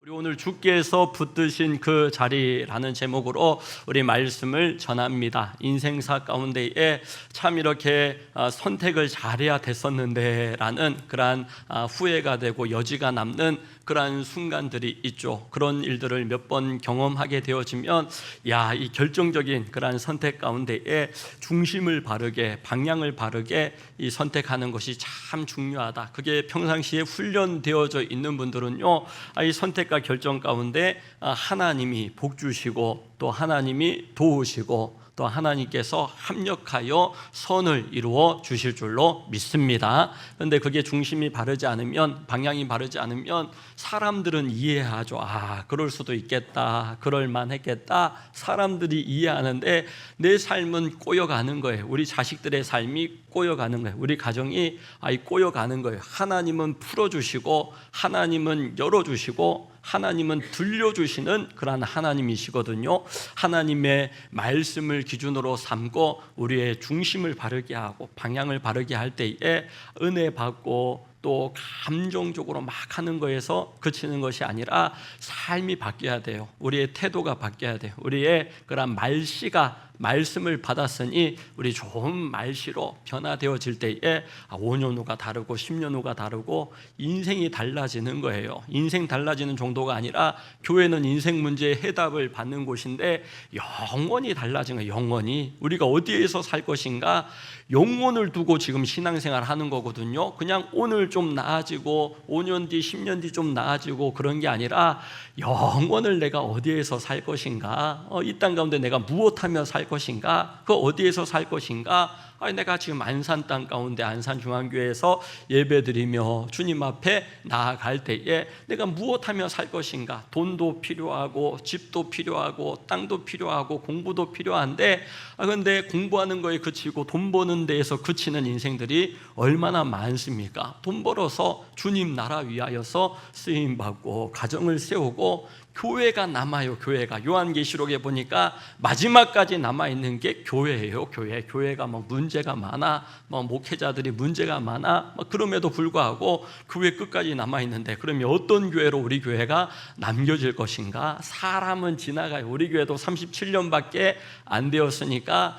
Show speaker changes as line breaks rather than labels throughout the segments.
우리 오늘 주께서 붙드신 그 자리라는 제목으로 우리 말씀을 전합니다. 인생사 가운데에 참 이렇게 선택을 잘해야 됐었는데 라는 그러한 후회가 되고 여지가 남는 그러한 순간들이 있죠. 그런 일들을 몇 번 경험하게 되어지면 이 결정적인 그러한 선택 가운데에 중심을 바르게, 방향을 바르게 이 선택하는 것이 참 중요하다. 그게 평상시에 훈련되어져 있는 분들은요, 이 선택과 결정 가운데 하나님이 복 주시고 또 하나님이 도우시고 또 하나님께서 합력하여 선을 이루어 주실 줄로 믿습니다. 그런데 그게 중심이 바르지 않으면, 방향이 바르지 않으면 사람들은 이해하죠. 그럴 수도 있겠다, 그럴 만했겠다, 사람들이 이해하는데 내 삶은 꼬여가는 거예요. 우리 자식들의 삶이 꼬여가는 거예요. 우리 가정이 꼬여가는 거예요. 하나님은 풀어주시고 하나님은 열어주시고 하나님은 들려주시는 그러한 하나님이시거든요. 하나님의 말씀을 기준으로 삼고 우리의 중심을 바르게 하고 방향을 바르게 할 때에 은혜 받고 또 감정적으로 막 하는 거에서 그치는 것이 아니라 삶이 바뀌어야 돼요. 우리의 태도가 바뀌어야 돼요. 우리의 그런 말씨가 말씀을 받았으니 우리 좋은 말씨로 변화되어질 때에 5년 후가 다르고 10년 후가 다르고 인생이 달라지는 거예요. 인생 달라지는 정도가 아니라 교회는 인생 문제의 해답을 받는 곳인데 영원히 달라지는 거예요. 영원히 우리가 어디에서 살 것인가, 영혼을 두고 지금 신앙생활 하는 거거든요. 그냥 오늘 좀 나아지고 5년 뒤 10년 뒤 좀 나아지고 그런 게 아니라 영원을 내가 어디에서 살 것인가, 이 땅 가운데 내가 무엇하며 살 것인가, 그 어디에서 살 것인가. 내가 지금 안산 땅 가운데 안산중앙교회에서 예배드리며 주님 앞에 나아갈 때에 내가 무엇하며 살 것인가. 돈도 필요하고 집도 필요하고 땅도 필요하고 공부도 필요한데 그런데 공부하는 거에 그치고 돈 버는 데에서 그치는 인생들이 얼마나 많습니까? 돈 벌어서 주님 나라 위하여서 쓰임받고 가정을 세우고 교회가 남아요. 교회가 요한계시록에 보니까 마지막까지 남아있는 게 교회예요. 교회가 문제가 많아, 목회자들이 문제가 많아, 그럼에도 불구하고 교회 끝까지 남아있는데 그러면 어떤 교회로 우리 교회가 남겨질 것인가? 사람은 지나가요. 우리 교회도 37년밖에 안 되었으니까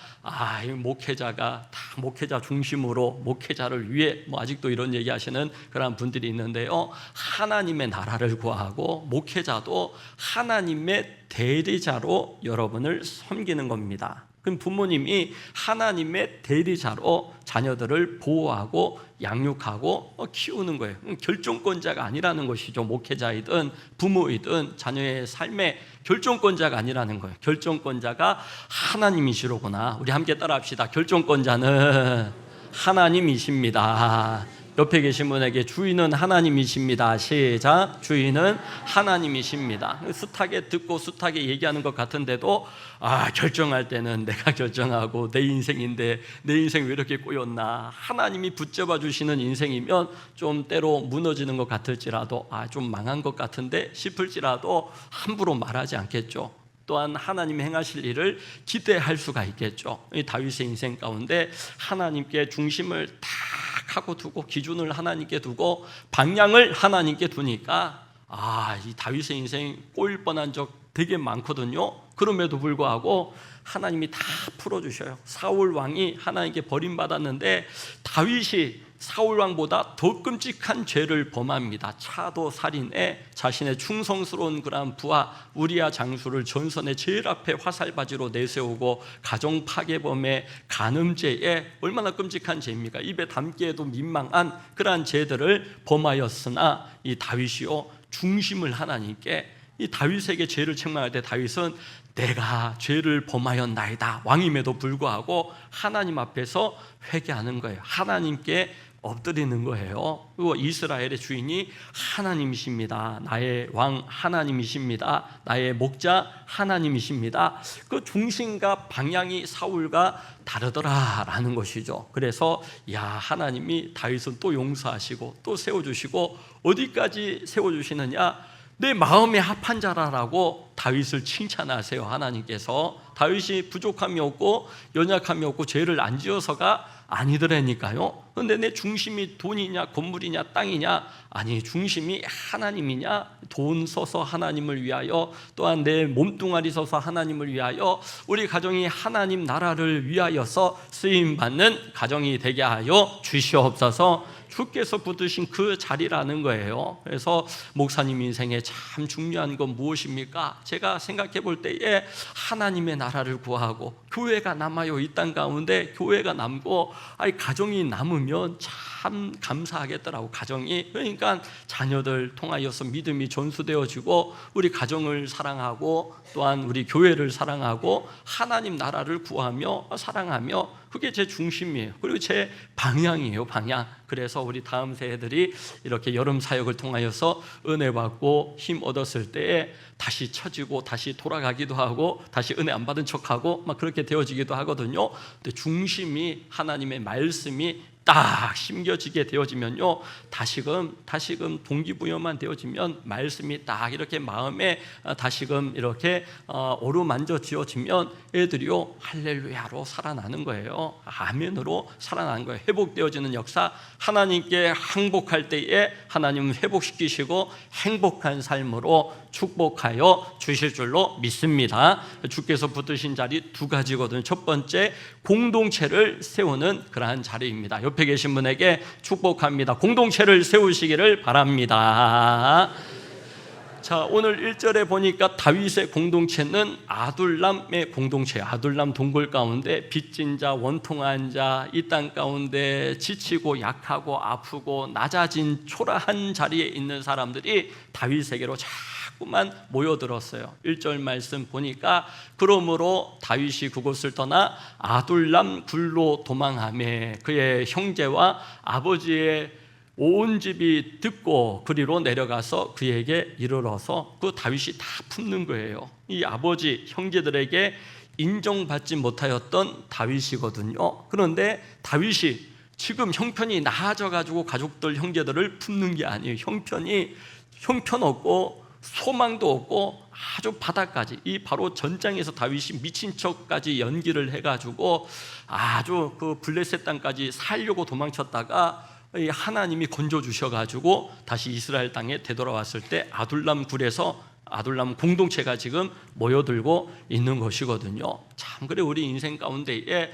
이 목회자가 다 목회자 중심으로 목회자를 위해 아직도 이런 얘기하시는 그런 분들이 있는데요, 하나님의 나라를 구하고 목회자도 하나님의 대리자로 여러분을 섬기는 겁니다. 그럼 부모님이 하나님의 대리자로 자녀들을 보호하고 양육하고 키우는 거예요. 결정권자가 아니라는 것이죠. 목회자이든 부모이든 자녀의 삶의 결정권자가 아니라는 거예요. 결정권자가 하나님이시로구나. 우리 함께 따라합시다. 결정권자는 하나님이십니다. 옆에 계신 분에게 주인은 하나님이십니다. 시작. 주인은 하나님이십니다. 숱하게 듣고 숱하게 얘기하는 것 같은데도 결정할 때는 내가 결정하고 내 인생인데 내 인생 왜 이렇게 꼬였나. 하나님이 붙잡아 주시는 인생이면 좀 때로 무너지는 것 같을지라도 좀 망한 것 같은데 싶을지라도 함부로 말하지 않겠죠. 또한 하나님이 행하실 일을 기대할 수가 있겠죠. 이 다윗의 인생 가운데 하나님께 중심을 딱 하고 두고 기준을 하나님께 두고 방향을 하나님께 두니까 이 다윗의 인생 꼬일 뻔한 적 되게 많거든요. 그럼에도 불구하고 하나님이 다 풀어주셔요. 사울 왕이 하나님께 버림받았는데 다윗이 사울 왕보다 더 끔찍한 죄를 범합니다. 차도 살인에 자신의 충성스러운 그러한 부하 우리야 장수를 전선의 제일 앞에 화살바지로 내세우고 가정 파괴범의 간음죄에 얼마나 끔찍한 죄입니까? 입에 담기에도 민망한 그러한 죄들을 범하였으나 이 다윗이요, 중심을 하나님께, 이 다윗에게 죄를 책망할 때 다윗은 내가 죄를 범하였나이다 왕임에도 불구하고 하나님 앞에서 회개하는 거예요. 하나님께 엎드리는 거예요. 그리고 이스라엘의 주인이 하나님이십니다. 나의 왕 하나님이십니다. 나의 목자 하나님이십니다. 그 중심과 방향이 사울과 다르더라라는 것이죠. 그래서 하나님이 다윗은 또 용서하시고 또 세워주시고 어디까지 세워주시느냐, 내 마음에 합한 자라라고 다윗을 칭찬하세요. 하나님께서 다윗이 부족함이 없고 연약함이 없고 죄를 안 지어서가 아니더라니까요. 그런데 내 중심이 돈이냐 건물이냐 땅이냐? 아니, 중심이 하나님이냐? 돈 써서 하나님을 위하여, 또한 내 몸뚱아리 써서 하나님을 위하여, 우리 가정이 하나님 나라를 위하여서 쓰임받는 가정이 되게 하여 주시옵소서. 주께서 붙드신 그 자리라는 거예요. 그래서 목사님 인생에 참 중요한 건 무엇입니까? 제가 생각해 볼 때에 하나님의 나라를 구하고 교회가 남아요. 이 땅 가운데 교회가 남고, 가정이 남으면 참 감사하겠더라고. 가정이, 그러니까 자녀들 통하여서 믿음이 전수되어지고, 우리 가정을 사랑하고 또한 우리 교회를 사랑하고 하나님 나라를 구하며 사랑하며, 그게 제 중심이에요. 그리고 제 방향이에요, 방향. 그래서 우리 다음 세대들이 이렇게 여름 사역을 통하여서 은혜 받고 힘 얻었을 때에 다시 처지고 다시 돌아가기도 하고 다시 은혜 안 받은 척하고 막 그렇게 되어지기도 하거든요. 근데 중심이 하나님의 말씀이 딱 심겨지게 되어지면요, 다시금 동기부여만 되어지면, 말씀이 딱 이렇게 마음에 다시금 이렇게 어루만져지어지면 애들이요 할렐루야로 살아나는 거예요. 아멘으로 살아나는 거예요. 회복되어지는 역사. 하나님께 항복할 때에 하나님은 회복시키시고 행복한 삶으로 축복하여 주실 줄로 믿습니다. 주께서 붙드신 자리 두 가지거든요. 첫 번째, 공동체를 세우는 그러한 자리입니다. 옆에 계신 분에게 축복합니다. 공동체를 세우시기를 바랍니다. 자, 오늘 1절에 보니까 다윗의 공동체는 아둘람의 공동체, 아둘람 동굴 가운데 빚진 자, 원통한 자, 이 땅 가운데 지치고 약하고 아프고 낮아진 초라한 자리에 있는 사람들이 다윗에게로 자꾸만 모여들었어요. 1절 말씀 보니까 그러므로 다윗이 그곳을 떠나 아둘람 굴로 도망하매 그의 형제와 아버지의 온 집이 듣고 그리로 내려가서 그에게 이르러서 그 다윗이 다 품는 거예요. 이 아버지 형제들에게 인정받지 못하였던 다윗이거든요. 그런데 다윗이 지금 형편이 나아져가지고 가족들 형제들을 품는 게 아니에요. 형편없고 소망도 없고 아주 바닥까지, 이 바로 전장에서 다윗이 미친 척까지 연기를 해가지고 아주 그 블레셋 땅까지 살려고 도망쳤다가 하나님이 건져 주셔가지고 다시 이스라엘 땅에 되돌아왔을 때 아둘람 굴에서 아둘람 공동체가 지금 모여들고 있는 것이거든요. 참, 그래 우리 인생 가운데에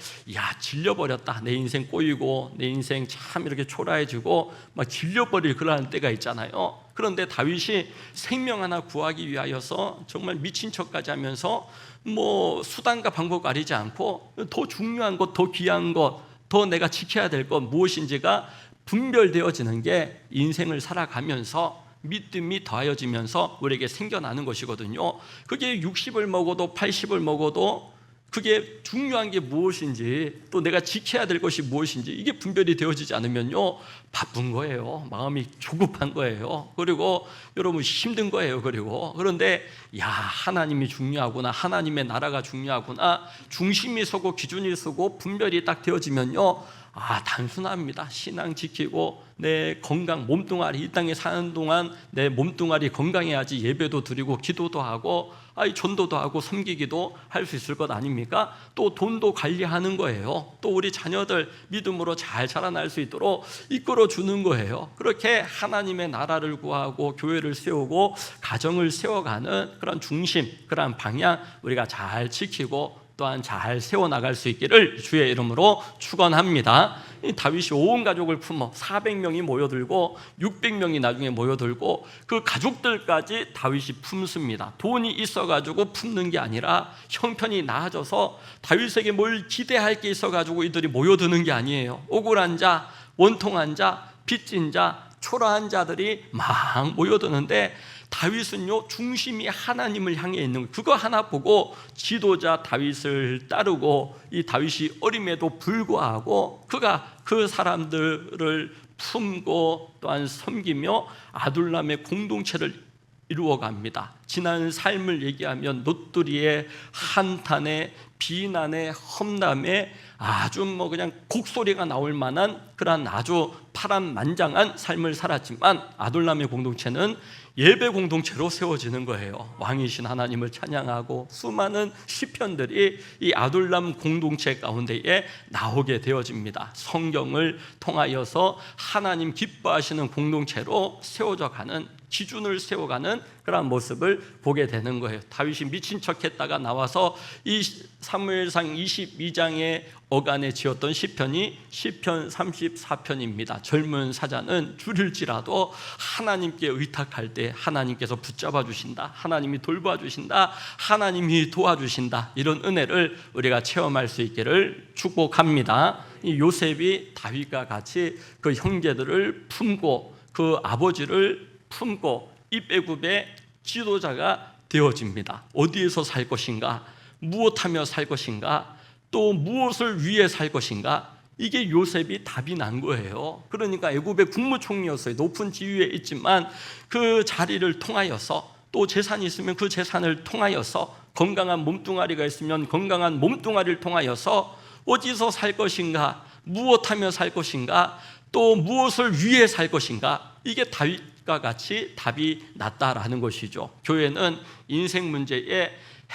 질려버렸다, 내 인생 꼬이고 내 인생 참 이렇게 초라해지고 막 질려버릴 그러한 때가 있잖아요. 그런데 다윗이 생명 하나 구하기 위하여서 정말 미친 척까지 하면서 뭐 수단과 방법 가리지 않고 더 중요한 것, 더 귀한 것, 더 내가 지켜야 될 것 무엇인지가 분별되어지는 게 인생을 살아가면서 믿음이 더하여지면서 우리에게 생겨나는 것이거든요. 그게 60을 먹어도 80을 먹어도 그게 중요한 게 무엇인지, 또 내가 지켜야 될 것이 무엇인지 이게 분별이 되어지지 않으면요 바쁜 거예요. 마음이 조급한 거예요. 그리고 여러분 힘든 거예요. 그런데 하나님이 중요하구나, 하나님의 나라가 중요하구나, 중심이 서고 기준이 서고 분별이 딱 되어지면요 단순합니다. 신앙 지키고 내 건강, 몸뚱아리, 이 땅에 사는 동안 내 몸뚱아리 건강해야지 예배도 드리고 기도도 하고 전도도 하고 섬기기도 할 수 있을 것 아닙니까? 또 돈도 관리하는 거예요. 또 우리 자녀들 믿음으로 잘 자라날 수 있도록 이끌어 주는 거예요. 그렇게 하나님의 나라를 구하고 교회를 세우고 가정을 세워가는 그런 중심, 그런 방향 우리가 잘 지키고 또한 잘 세워나갈 수 있기를 주의 이름으로 축원합니다. 다윗이 온 가족을 품어 400명이 모여들고 600명이 나중에 모여들고 그 가족들까지 다윗이 품습니다. 돈이 있어가지고 품는 게 아니라 형편이 나아져서 다윗에게 뭘 기대할 게 있어가지고 이들이 모여드는 게 아니에요. 억울한 자, 원통한 자, 빚진 자, 초라한 자들이 막 모여드는데 다윗은요 중심이 하나님을 향해 있는 거예요. 그거 하나 보고 지도자 다윗을 따르고 이 다윗이 어림에도 불구하고 그가 그 사람들을 품고 또한 섬기며 아둘람의 공동체를 이루어갑니다. 지난 삶을 얘기하면 노뚜리의 한탄의 비난의 험담에 아주 그냥 곡소리가 나올 만한 그런 아주 파란만장한 삶을 살았지만 아둘람의 공동체는 예배 공동체로 세워지는 거예요. 왕이신 하나님을 찬양하고 수많은 시편들이 이 아둘람 공동체 가운데에 나오게 되어집니다. 성경을 통하여서 하나님 기뻐하시는 공동체로 세워져 가는, 기준을 세워가는 그런 모습을 보게 되는 거예요. 다윗이 미친 척했다가 나와서 이 사무엘상 22장의 어간에 지었던 시편이 시편 34편입니다. 젊은 사자는 줄일지라도 하나님께 의탁할 때 하나님께서 붙잡아 주신다, 하나님이 돌봐 주신다, 하나님이 도와주신다, 이런 은혜를 우리가 체험할 수 있기를 축복합니다. 이 요셉이 다윗과 같이 그 형제들을 품고 그 아버지를 품고 입애굽의 지도자가 되어집니다. 어디에서 살 것인가, 무엇하며 살 것인가, 또 무엇을 위해 살 것인가, 이게 요셉이 답이 난 거예요. 그러니까 애굽의 국무총리였어요. 높은 지위에 있지만 그 자리를 통하여서, 또 재산이 있으면 그 재산을 통하여서, 건강한 몸뚱아리가 있으면 건강한 몸뚱아리를 통하여서 어디서 살 것인가, 무엇하며 살 것인가, 또 무엇을 위해 살 것인가, 이게 다윗과 같이 답이 났다라는 것이죠. 교회는 인생 문제에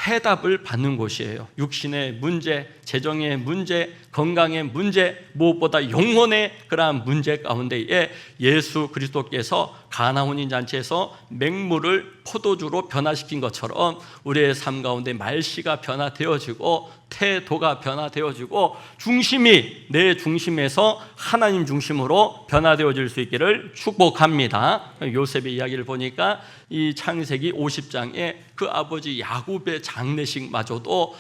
해답을 받는 곳이에요. 육신의 문제, 재정의 문제, 건강의 문제, 무엇보다 영혼의 그러한 문제 가운데에 예수 그리스도께서 가나 혼인잔치에서 맹물을 포도주로 변화시킨 것처럼 우리의 삶 가운데 말씨가 변화되어지고 태도가 변화되어지고 중심이 내 중심에서 하나님 중심으로 변화되어질 수 있기를 축복합니다. 요셉의 이야기를 보니까 이 창세기 50장에 그 아버지 야곱의 장례식마저도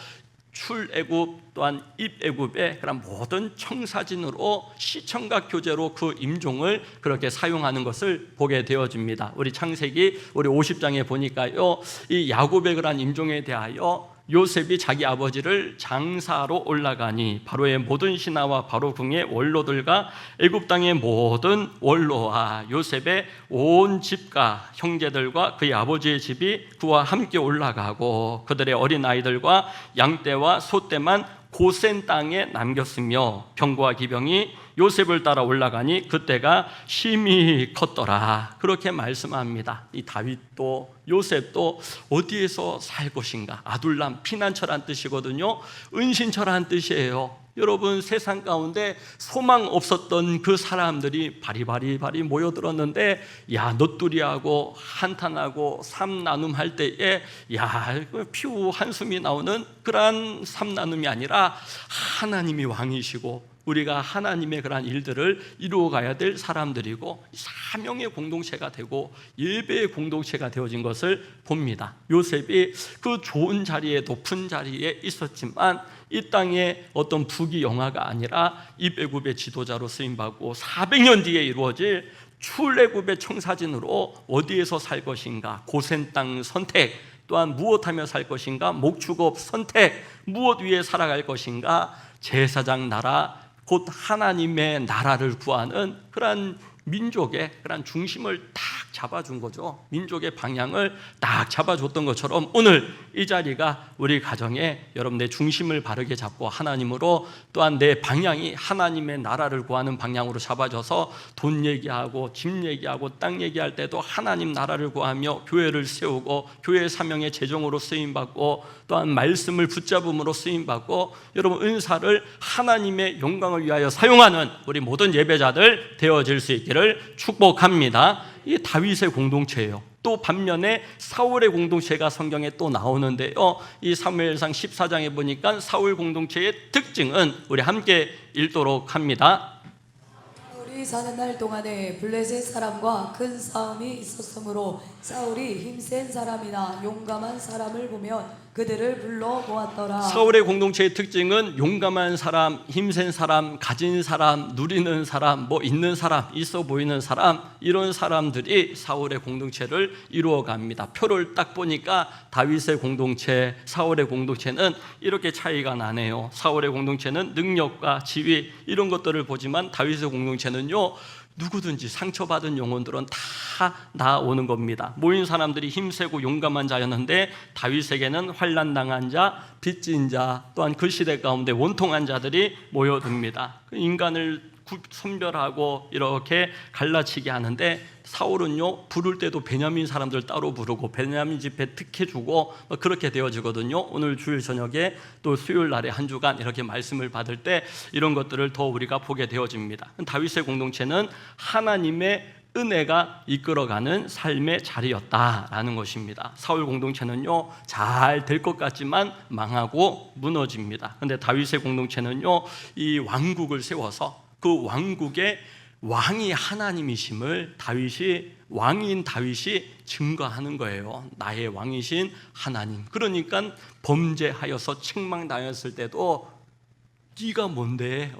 출애굽 또한 입애굽의 그런 모든 청사진으로 시청각 교제로 그 임종을 그렇게 사용하는 것을 보게 되어집니다. 우리 창세기 우리 50장에 보니까요, 이 야곱의 그런 임종에 대하여 요셉이 자기 아버지를 장사로 올라가니 바로의 모든 신하와 바로 궁의 원로들과 애굽 땅의 모든 원로와 요셉의 온 집과 형제들과 그의 아버지의 집이 그와 함께 올라가고 그들의 어린 아이들과 양떼와 소떼만 고센 땅에 남겼으며 병거와 기병이 요셉을 따라 올라가니 그때가 심히 컸더라. 그렇게 말씀합니다. 이 다윗도 요셉도 어디에서 살 것인가, 아둘람 피난처란 뜻이거든요. 은신처란 뜻이에요. 여러분, 세상 가운데 소망 없었던 그 사람들이 바리바리 모여들었는데, 야, 넋두리하고 한탄하고 삼나눔할 때에 피우 한숨이 나오는 그러한 삼나눔이 아니라 하나님이 왕이시고 우리가 하나님의 그러한 일들을 이루어가야 될 사람들이고 사명의 공동체가 되고 예배의 공동체가 되어진 것을 봅니다. 요셉이 그 좋은 자리에, 높은 자리에 있었지만 이 땅에 어떤 부귀영화가 아니라 입애굽의 지도자로 쓰임받고 400년 뒤에 이루어질 출애굽의 청사진으로 어디에서 살 것인가, 고센 땅 선택, 또한 무엇하며 살 것인가, 목축업 선택, 무엇 위에 살아갈 것인가, 제사장 나라, 곧 하나님의 나라를 구하는 그러한 민족의 그런 중심을 딱 잡아준 거죠. 민족의 방향을 딱 잡아줬던 것처럼 오늘 이 자리가 우리 가정에 여러분의 중심을 바르게 잡고 하나님으로, 또한 내 방향이 하나님의 나라를 구하는 방향으로 잡아져서 돈 얘기하고 집 얘기하고 땅 얘기할 때도 하나님 나라를 구하며 교회를 세우고 교회 사명의 재정으로 쓰임받고 또한 말씀을 붙잡음으로 쓰임받고 여러분 은사를 하나님의 영광을 위하여 사용하는 우리 모든 예배자들 되어질 수 있기를 축복합니다. 이게 다윗의 공동체예요. 또 반면에 사울의 공동체가 성경에 또 나오는데요, 이 사무엘상 14장에 보니까 사울 공동체의 특징은 우리 함께 읽도록 합니다.
사울이 사는 날 동안에 블레셋 사람과 큰 싸움이 있었으므로 사울이 힘센 사람이나 용감한 사람을 보면 그들을 불러 모았더라.
사울의 공동체의 특징은 용감한 사람, 힘센 사람, 가진 사람, 누리는 사람, 있는 사람, 있어 보이는 사람, 이런 사람들이 사울의 공동체를 이루어갑니다. 표를 딱 보니까 다윗의 공동체, 사울의 공동체는 이렇게 차이가 나네요. 사울의 공동체는 능력과 지위 이런 것들을 보지만 다윗의 공동체는요, 누구든지 상처받은 영혼들은 다 나오는 겁니다. 모인 사람들이 힘세고 용감한 자였는데 다윗에게는 환난당한 자, 빚진 자, 또한 그 시대 가운데 원통한 자들이 모여듭니다. 인간을 선별하고 이렇게 갈라치게 하는데 사울은요, 부를 때도 베냐민 사람들 따로 부르고 베냐민 집회 특혜 주고 그렇게 되어지거든요. 오늘 주일 저녁에 또 수요일 날에 한 주간 이렇게 말씀을 받을 때 이런 것들을 더 우리가 보게 되어집니다. 다윗의 공동체는 하나님의 은혜가 이끌어가는 삶의 자리였다라는 것입니다. 사울 공동체는요, 잘 될 것 같지만 망하고 무너집니다. 그런데 다윗의 공동체는요, 이 왕국을 세워서 그 왕국의 왕이 하나님이심을 왕인 다윗이 증거하는 거예요. 나의 왕이신 하나님. 그러니까 범죄하여서 책망당했을 때도 네가 뭔데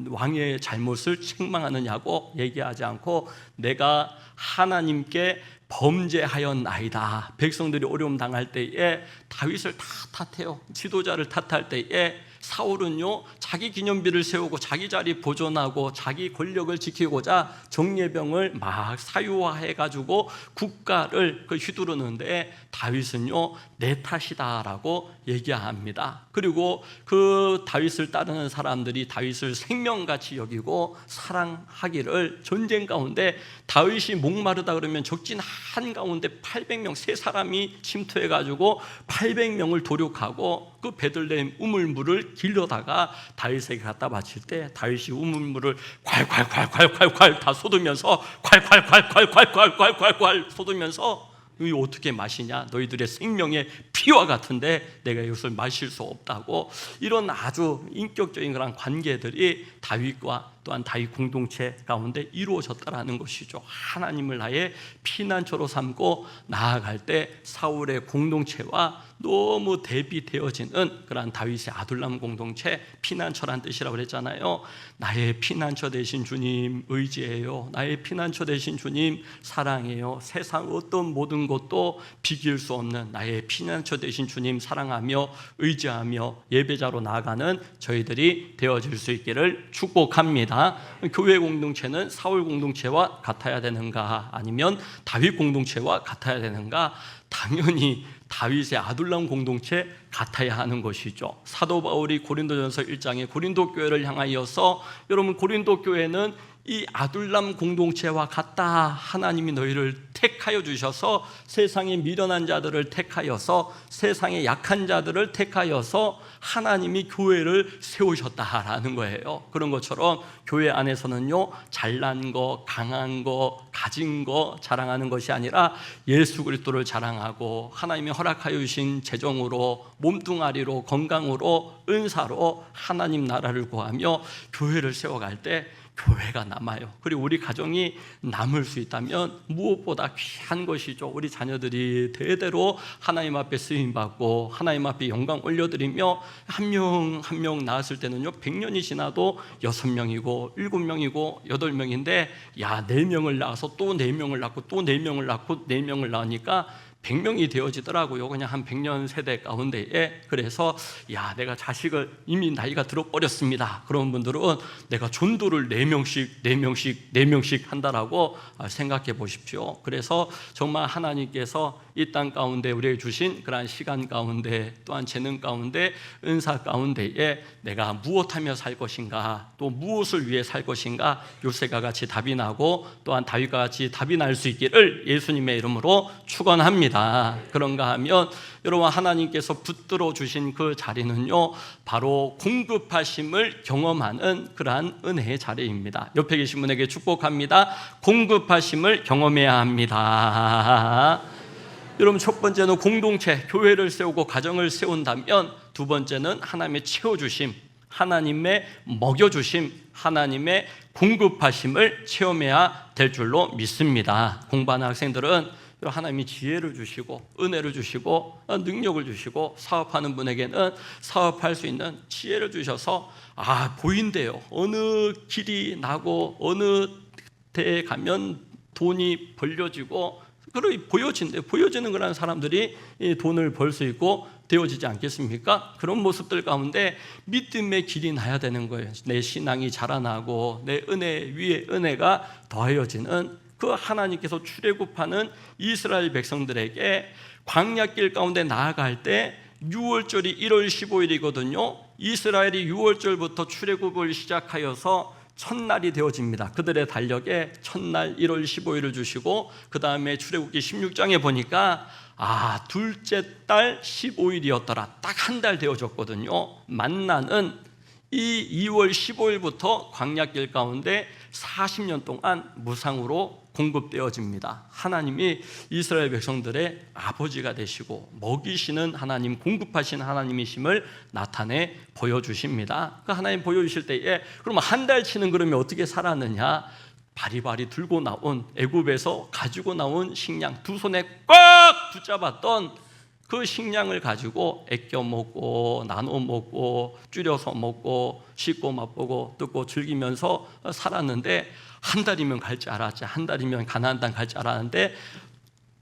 왕의 잘못을 책망하느냐고 얘기하지 않고 내가 하나님께 범죄하였나이다. 백성들이 어려움 당할 때에 다윗을 다 탓해요. 지도자를 탓할 때에 사울은요, 자기 기념비를 세우고 자기 자리 보존하고 자기 권력을 지키고자 정예병을 막 사유화해가지고 국가를 휘두르는데 다윗은요, 내 탓이다라고 얘기합니다. 그리고 그 다윗을 따르는 사람들이 다윗을 생명같이 여기고 사랑하기를 전쟁 가운데 다윗이 목마르다 그러면 적진 한가운데 800명 세 사람이 침투해가지고 800명을 도륙하고 그 베들레헴 우물물을 길러다가 다윗에게 갖다 바칠 때 다윗이 우물물을 콸콸콸콸콸콸 다 쏟으면서 콸콸콸콸콸콸콸콸 쏟으면서 이 어떻게 마시냐? 너희들의 생명의 피와 같은데 내가 이것을 마실 수 없다고. 이런 아주 인격적인 그런 관계들이 다윗과 또한 다윗 공동체 가운데 이루어졌다라는 것이죠. 하나님을 나의 피난처로 삼고 나아갈 때 사울의 공동체와 너무 대비되어지는 그런 다윗의 아둘람 공동체, 피난처란 뜻이라고 그랬잖아요. 나의 피난처 되신 주님 의지해요. 나의 피난처 되신 주님 사랑해요. 세상 어떤 모든 것도 비길 수 없는 나의 피난처 되신 주님 사랑하며 의지하며 예배자로 나아가는 저희들이 되어질 수 있기를 축복합니다. 교회 공동체는 사울 공동체와 같아야 되는가, 아니면 다윗 공동체와 같아야 되는가? 당연히 다윗의 아둘람 공동체 같아야 하는 것이죠. 사도 바울이 고린도전서 1장에 고린도 교회를 향하여서, 여러분 고린도 교회는 이 아둘람 공동체와 같다. 하나님이 너희를 택하여 주셔서 세상에 미련한 자들을 택하여서 세상에 약한 자들을 택하여서 하나님이 교회를 세우셨다라는 거예요. 그런 것처럼 교회 안에서는요, 잘난 거, 강한 거, 가진 거 자랑하는 것이 아니라 예수 그리스도를 자랑하고 하나님이 허락하여 주신 재정으로, 몸뚱아리로, 건강으로, 은사로 하나님 나라를 구하며 교회를 세워갈 때 교회가 남아요. 그리고 우리 가정이 남을 수 있다면 무엇보다 귀한 것이죠. 우리 자녀들이 대대로 하나님 앞에 쓰임받고 하나님 앞에 영광 올려드리며 한 명 한 명 낳았을 때는요, 100년이 지나도 6명이고 7명이고 8명인데 야, 4명을 낳아서 또 4명을 낳고 또 4명을 낳고 4명을 낳으니까 100명이 되어지더라고요. 그냥 한 100년 세대 가운데에. 그래서 야, 내가 자식을 이미 나이가 들어버렸습니다. 그런 분들은 내가 전도를 4명씩 한다라고 생각해 보십시오. 그래서 정말 하나님께서 이 땅 가운데 우리에게 주신 그러한 시간 가운데, 또한 재능 가운데, 은사 가운데에 내가 무엇하며 살 것인가, 또 무엇을 위해 살 것인가, 요셉과 같이 답이 나고 또한 다윗과 같이 답이 날 수 있기를 예수님의 이름으로 축원합니다. 그런가 하면 여러분, 하나님께서 붙들어 주신 그 자리는요, 바로 공급하심을 경험하는 그러한 은혜의 자리입니다. 옆에 계신 분에게 축복합니다. 공급하심을 경험해야 합니다. 여러분, 첫 번째는 공동체, 교회를 세우고 가정을 세운다면, 두 번째는 하나님의 채워주심, 하나님의 먹여주심, 하나님의 공급하심을 체험해야 될 줄로 믿습니다. 공부하는 학생들은 하나님이 지혜를 주시고 은혜를 주시고 능력을 주시고, 사업하는 분에게는 사업할 수 있는 지혜를 주셔서 보인대요. 어느 길이 나고 어느 데에 가면 돈이 벌려지고 그리고 보여지는 거라는 사람들이 이 돈을 벌 수 있고 되어지지 않겠습니까? 그런 모습들 가운데 믿음의 길이 나야 되는 거예요. 내 신앙이 자라나고 내 은혜 위에 은혜가 더하여지는 그 하나님께서 출애굽하는 이스라엘 백성들에게 광야길 가운데 나아갈 때 6월절이 1월 15일이거든요. 이스라엘이 6월절부터 출애굽을 시작하여서 첫날이 되어집니다. 그들의 달력에 첫날 1월 15일을 주시고 그 다음에 출애굽기 16장에 보니까 둘째 달 15일이었더라. 딱 한 달 되어졌거든요. 만나는 이 2월 15일부터 광야길 가운데 40년 동안 무상으로 공급되어집니다. 하나님이 이스라엘 백성들의 아버지가 되시고 먹이시는 하나님, 공급하시는 하나님이심을 나타내 보여주십니다. 그 하나님 보여주실 때에 그러면 한 달 치는 그러면 어떻게 살았느냐? 바리바리 들고 나온 애굽에서 가지고 나온 식량 두 손에 꽉 붙잡았던 그 식량을 가지고 아껴 먹고 나눠 먹고 줄여서 먹고 씻고 맛보고 뜯고 즐기면서 살았는데 한 달이면 갈 줄 알았지. 한 달이면 가나안 땅 갈 줄 알았는데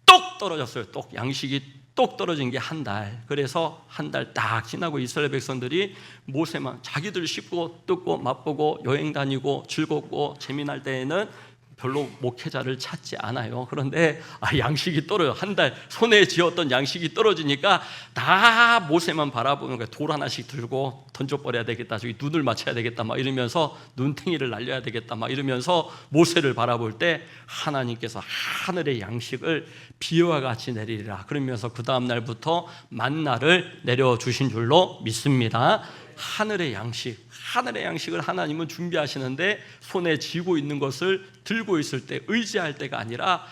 똑 떨어졌어요. 양식이 똑 떨어진 게 한 달. 그래서 한 달 딱 지나고 이스라엘 백성들이 모세만 자기들 씻고 뜯고 맛보고 여행 다니고 즐겁고 재미날 때에는 별로 목회자를 찾지 않아요. 그런데 양식이 떨어져. 한 달 손에 쥐었던 양식이 떨어지니까 다 모세만 바라보는 거예요. 돌 하나씩 들고 던져버려야 되겠다. 저기 눈을 맞춰야 되겠다. 막 이러면서 눈탱이를 날려야 되겠다. 막 이러면서 모세를 바라볼 때 하나님께서 하늘의 양식을 비와 같이 내리리라. 그러면서 그 다음 날부터 만나를 내려주신 줄로 믿습니다. 하늘의 양식을 하나님은 준비하시는데 손에 쥐고 있는 것을 들고 있을 때 의지할 때가 아니라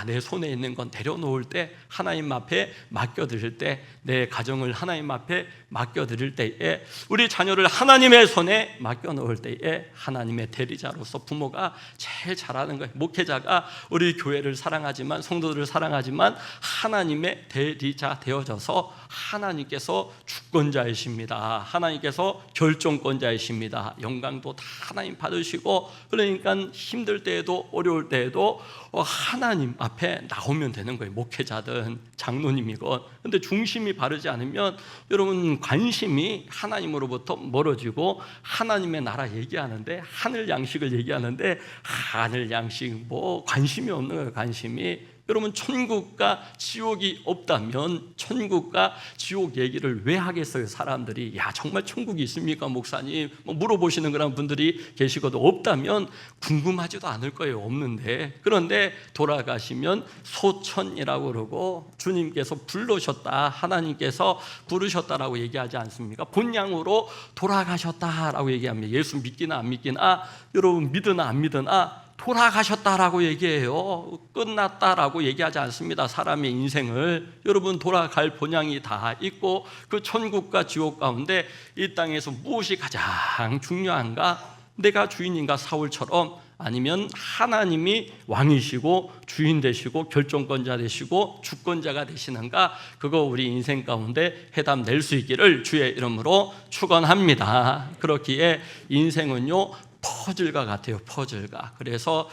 내 손에 있는 건 내려놓을 때 하나님 앞에 맡겨드릴 때 내 가정을 하나님 앞에 맡겨드릴 때에 우리 자녀를 하나님의 손에 맡겨놓을 때에 하나님의 대리자로서 부모가 제일 잘하는 거예요. 목회자가 우리 교회를 사랑하지만 성도들을 사랑하지만 하나님의 대리자 되어져서 하나님께서 주권자이십니다. 하나님께서 결정권자이십니다. 영광도 다 하나님 받으시고 그러니까 힘들 때에도 어려울 때에도 하나님 앞에 나오면 되는 거예요. 목회자든 장로님이건. 근데 중심이 바르지 않으면 여러분 관심이 하나님으로부터 멀어지고 하나님의 나라 얘기하는데 하늘 양식을 얘기하는데 하늘 양식 관심이 없는 거예요. 관심이. 여러분 천국과 지옥이 없다면 천국과 지옥 얘기를 왜 하겠어요? 사람들이 정말 천국이 있습니까 목사님? 물어보시는 그런 분들이 계시거든. 없다면 궁금하지도 않을 거예요. 없는데. 그런데 돌아가시면 소천이라고 그러고 주님께서 부르셨다, 하나님께서 부르셨다라고 얘기하지 않습니까? 본향으로 돌아가셨다라고 얘기합니다. 예수 믿기나 안 믿기나, 여러분 믿으나 안 믿으나 돌아가셨다라고 얘기해요. 끝났다라고 얘기하지 않습니다. 사람의 인생을. 여러분 돌아갈 본향이 다 있고 그 천국과 지옥 가운데 이 땅에서 무엇이 가장 중요한가? 내가 주인인가? 사울처럼, 아니면 하나님이 왕이시고 주인 되시고 결정권자 되시고 주권자가 되시는가? 그거 우리 인생 가운데 해답 낼 수 있기를 주의 이름으로 축원합니다. 그렇기에 인생은요 퍼즐과 같아요. 퍼즐과. 그래서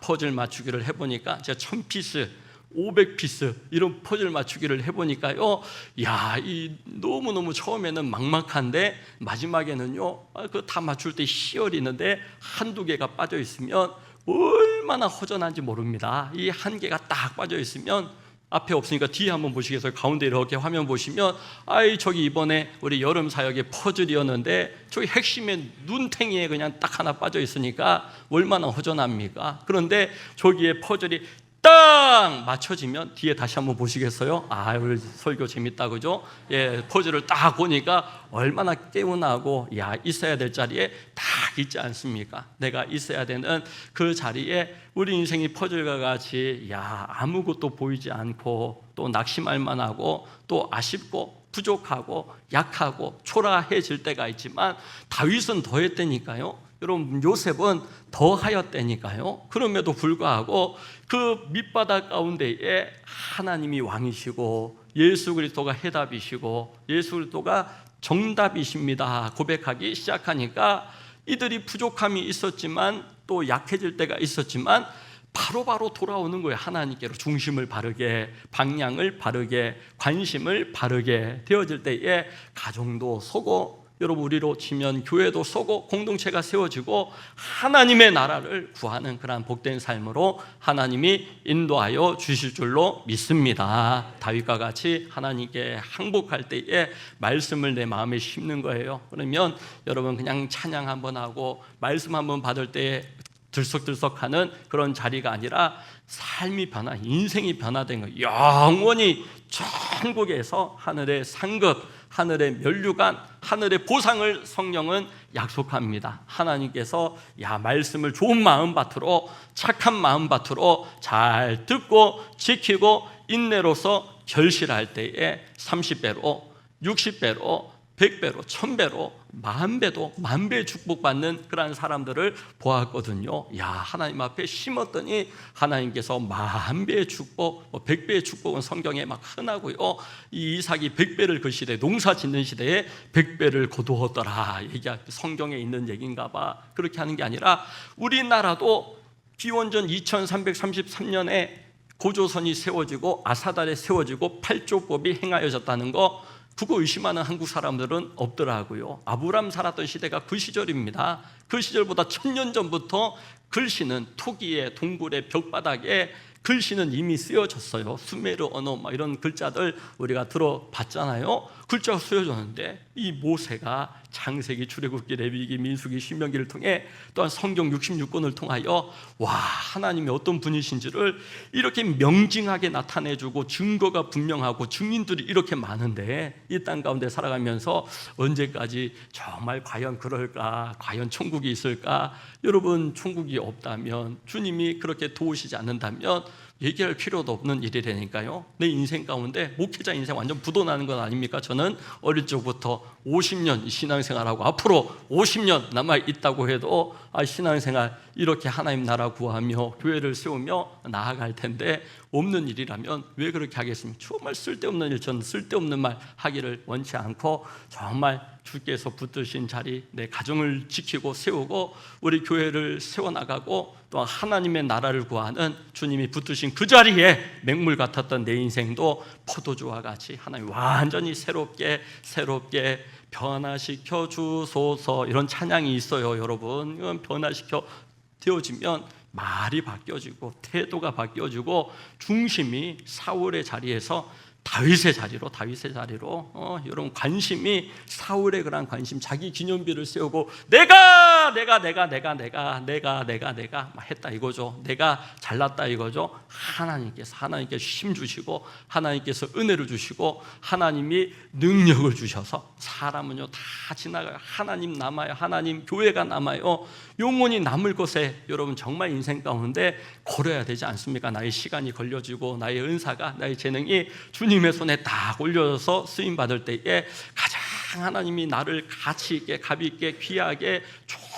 퍼즐 맞추기를 해보니까 제가 1000피스 500피스 이런 퍼즐 맞추기를 해보니까요 이 너무너무 처음에는 막막한데 마지막에는요 그 다 맞출 때 희열이 있는데 한두 개가 빠져 있으면 얼마나 허전한지 모릅니다. 이 한 개가 딱 빠져 있으면 앞에 없으니까 뒤에 한번 보시겠어요? 가운데 이렇게 화면 보시면 저기 이번에 우리 여름 사역의 퍼즐이었는데 저기 핵심에 눈탱이에 그냥 딱 하나 빠져 있으니까 얼마나 허전합니까? 그런데 저기에 퍼즐이 딱 맞춰지면 뒤에 다시 한번 보시겠어요? 우리 설교 재밌다 그죠? 퍼즐을 딱 보니까 얼마나 개운하고 있어야 될 자리에 딱 있지 않습니까? 내가 있어야 되는 그 자리에 우리 인생이 퍼즐과 같이 아무것도 보이지 않고 또 낙심할 만하고 또 아쉽고 부족하고 약하고 초라해질 때가 있지만 다윗은 더했다니까요. 여러분 요셉은 더하였다니까요. 그럼에도 불구하고 그 밑바닥 가운데에 하나님이 왕이시고 예수 그리스도가 해답이시고 예수 그리스도가 정답이십니다 고백하기 시작하니까 이들이 부족함이 있었지만 또 약해질 때가 있었지만 바로바로 돌아오는 거예요. 하나님께로 중심을 바르게, 방향을 바르게, 관심을 바르게 되어질 때에 가정도 서고, 여러분 우리로 치면 교회도 서고 공동체가 세워지고 하나님의 나라를 구하는 그러한 복된 삶으로 하나님이 인도하여 주실 줄로 믿습니다. 다윗과 같이 하나님께 항복할 때에 말씀을 내 마음에 심는 거예요. 그러면 여러분 그냥 찬양 한번 하고 말씀 한번 받을 때에 들썩들썩하는 그런 자리가 아니라 삶이 인생이 변화된 거예요. 영원히 천국에서 하늘의 상급, 하늘의 면류관, 하늘의 보상을 성령은 약속합니다. 하나님께서 말씀을 좋은 마음밭으로, 착한 마음밭으로 잘 듣고 지키고 인내로서 결실할 때에 30배로, 60배로, 100배로, 1000배로, 10,000배도, 10,000배 축복받는 그러한 사람들을 보았거든요. 하나님 앞에 심었더니 하나님께서 10,000배의 축복, 100배의 축복은 성경에 막 흔하고요. 이 이삭이 100배를 그 시대에, 농사 짓는 시대에 100배를 거두었더라. 성경에 있는 얘기인가 봐. 그렇게 하는 게 아니라 우리나라도 기원전 2333년에 고조선이 세워지고 아사달에 세워지고 8조법이 행하여졌다는 거, 그거 의심하는 한국 사람들은 없더라고요. 아브람 살았던 시대가 그 시절입니다. 그 시절보다 1000년 전부터 글씨는 토기의 동굴의 벽바닥에 글씨는 이미 쓰여졌어요. 수메르 언어 이런 글자들 우리가 들어봤잖아요. 글자가 쓰여졌는데 이 모세가 창세기, 출애굽기, 레위기, 민수기, 신명기를 통해 또한 성경 66권을 통하여 하나님이 어떤 분이신지를 이렇게 명징하게 나타내주고 증거가 분명하고 증인들이 이렇게 많은데 이 땅 가운데 살아가면서 언제까지 정말 과연 그럴까? 과연 천국이 있을까? 여러분 천국이 없다면, 주님이 그렇게 도우시지 않는다면 얘기할 필요도 없는 일이라니까요. 내 인생 가운데 목회자 인생 완전 부도나는 건 아닙니까? 저는 어릴 적부터 50년 신앙생활하고 앞으로 50년 남아있다고 해도 신앙생활 이렇게 하나님 나라 구하며 교회를 세우며 나아갈 텐데 없는 일이라면 왜 그렇게 하겠습니까? 정말 쓸데없는 일, 저는 쓸데없는 말 하기를 원치 않고 정말 주께서 붙드신 자리, 내 가정을 지키고 세우고 우리 교회를 세워나가고 또 하나님의 나라를 구하는 주님이 붙드신 그 자리에 맹물 같았던 내 인생도 포도주와 같이 하나님 완전히 새롭게 변화시켜 주소서. 이런 찬양이 있어요. 여러분, 이건 변화시켜 되어지면 말이 바뀌어지고 태도가 바뀌어지고 중심이 사울의 자리에서 다윗의 자리로 여러분 관심이 사울의 그런 관심, 자기 기념비를 세우고 내가 했다 이거죠. 내가 잘났다 이거죠. 하나님께서 힘 주시고 하나님께서 은혜를 주시고 하나님이 능력을 주셔서 사람은요 다 지나가요. 하나님 남아요. 하나님 교회가 남아요. 영원히 남을 것에 여러분 정말 인생 가운데 걸어야 되지 않습니까? 나의 시간이 걸려지고 나의 은사가, 나의 재능이 주님의 손에 딱 올려서 쓰임받을 때에 가장 하나님이 나를 가치 있게, 값 있게, 귀하게,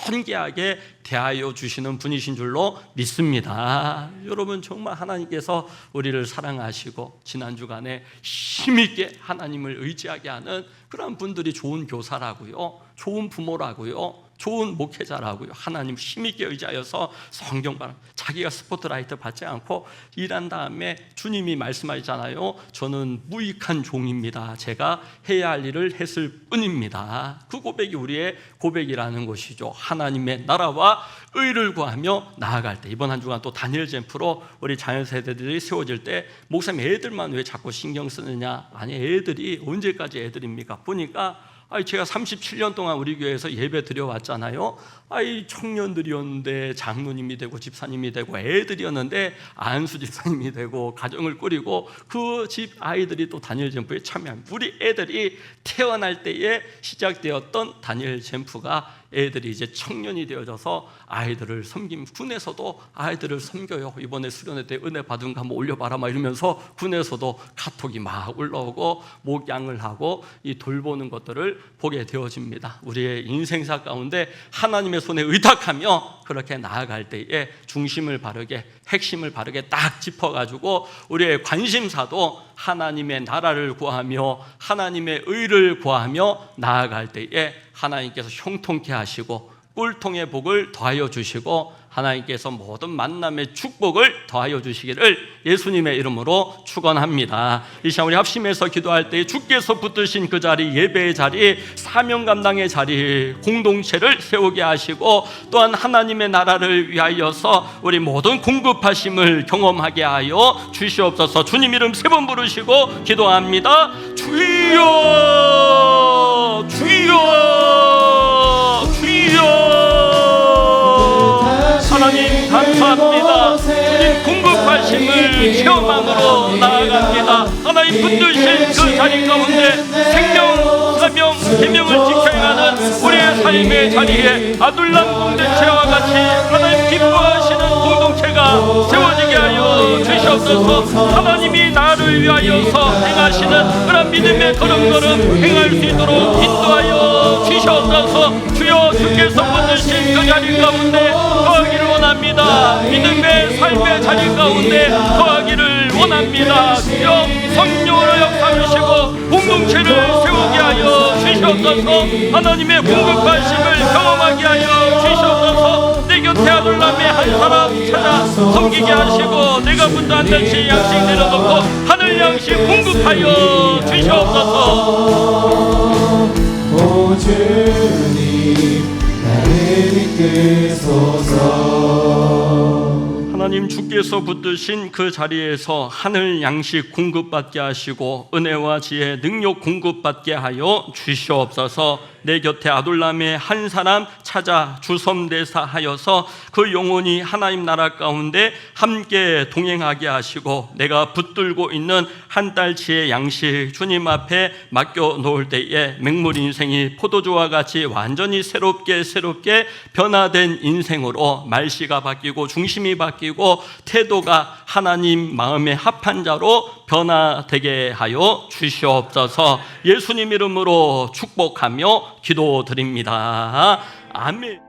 존귀하게 대하여 주시는 분이신 줄로 믿습니다. 여러분 정말 하나님께서 우리를 사랑하시고 지난 주간에 힘있게 하나님을 의지하게 하는 그런 분들이 좋은 교사라고요, 좋은 부모라고요, 좋은 목회자라고요. 하나님 힘있게 의지하여서 성경 바람, 자기가 스포트라이트 받지 않고 일한 다음에 주님이 말씀하시잖아요. 저는 무익한 종입니다. 제가 해야 할 일을 했을 뿐입니다. 그 고백이 우리의 고백이라는 것이죠. 하나님의 나라와 의를 구하며 나아갈 때, 이번 한 주간 또 다니엘 잼프로 우리 자녀 세대들이 세워질 때 목사님 애들만 왜 자꾸 신경 쓰느냐? 아니, 애들이 언제까지 애들입니까? 보니까 제가 37년 동안 우리 교회에서 예배 드려왔잖아요. 청년들이었는데 장로님이 되고 집사님이 되고 애들이었는데 안수 집사님이 되고 가정을 꾸리고 그 집 아이들이 또 다니엘 잼프에 참여합니다. 우리 애들이 태어날 때에 시작되었던 다니엘 잼프가 애들이 이제 청년이 되어져서 아이들을 군에서도 아이들을 섬겨요. 이번에 수련회 때 은혜 받은 거 한번 올려봐라 이러면서 군에서도 카톡이 막 올라오고 목양을 하고 이 돌보는 것들을 보게 되어집니다. 우리의 인생사 가운데 하나님의 손에 의탁하며 그렇게 나아갈 때에 중심을 바르게, 핵심을 바르게 딱 짚어가지고 우리의 관심사도 하나님의 나라를 구하며 하나님의 의를 구하며 나아갈 때에 하나님께서 형통케 하시고 뿔통의 복을 더하여 주시고 하나님께서 모든 만남의 축복을 더하여 주시기를 예수님의 이름으로 축원합니다. 이 시간 우리 합심해서 기도할 때 주께서 붙드신 그 자리, 예배의 자리, 사명 감당의 자리, 공동체를 세우게 하시고 또한 하나님의 나라를 위하여서 우리 모든 공급하심을 경험하게 하여 주시옵소서. 주님 이름 세 번 부르시고 기도합니다. 주여, 주여, 주여. 하나님 감사합니다. 주님 공급하심을 체험함으로 나아갑니다. 하나님 붙드신 그 자리 가운데 생명, 사명, 계명을 지켜가는 우리의 삶의 자리에 아둘람 공동체와 같이 하나님 기뻐하시는 공동체가 세워지게 하여 주시옵소서. 하나님이 나를 위하여서 행하시는 그런 믿음의 걸음걸음 행할 수 있도록 인도하여 주시옵소서. 주여, 주께서 붙드신 그 자리 가운데 거하기를 원합니다. 믿음의 삶의 자리 가운데 거하기를 원합니다. 주여, 성령으로 역사하시고 공동체를 세우게 하여 주시옵소서. 하나님의 공급하심을 경험하게 하여 주시옵소서. 내 곁에 아둘람의 한 사람 찾아 섬기게 하시고 내가 분주한 듯이 양식 내려놓고 하늘 양식 공급하여 주시옵소서.
오 주님 나를 이끄소서.
하나님 주께서 붙드신 그 자리에서 하늘 양식 공급받게 하시고 은혜와 지혜 능력 공급받게 하여 주시옵소서. 내 곁에 아둘람의 한 사람 찾아 주섬대사 하여서 그 영혼이 하나님 나라 가운데 함께 동행하게 하시고 내가 붙들고 있는 한 달치의 양식 주님 앞에 맡겨 놓을 때에 맹물 인생이 포도주와 같이 완전히 새롭게 변화된 인생으로 말씨가 바뀌고 중심이 바뀌고 태도가 하나님 마음에 합한 자로 변화되게 하여 주시옵소서. 예수님 이름으로 축복하며 기도드립니다. 아멘.